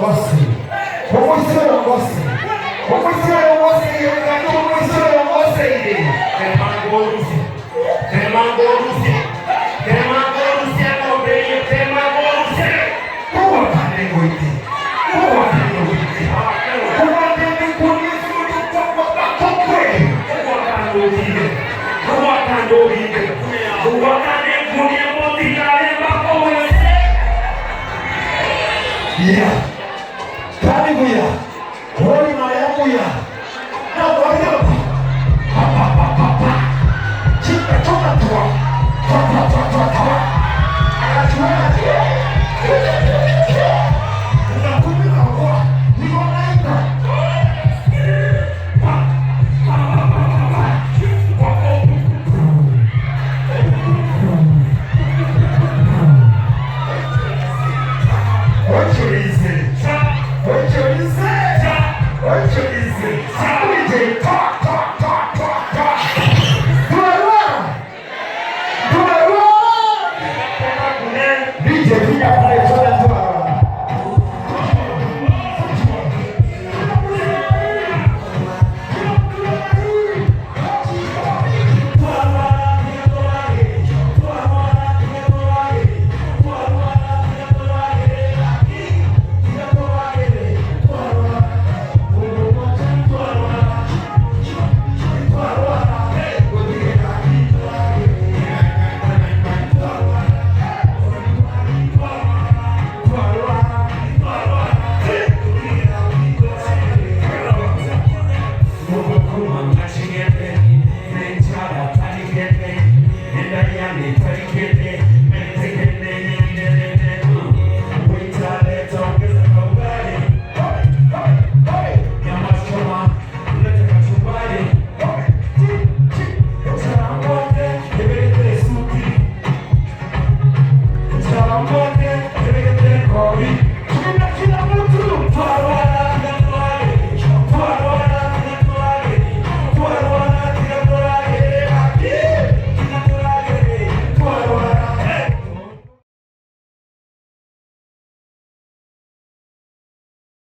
yongosi. Omwisiro yongosi. Omwisiro yongosi yongosi. Omwisiro yongosi ile. Temangolusi. Temangolusi. Temangolusi akobreye temangolusi. Kuwa kane goite. Kuwa kane goite. Kuwa kane kunisi utukwa bakokwe. Kuwa kane goite. Kuwa kane goite. Kuwa kane kunia motikale bakokwe. Yeah. Hallelujah. Holy Hallelujah. Now what up? Pa pa pa pa pa. Chica toka tua. Pa pa pa pa pa. Atua.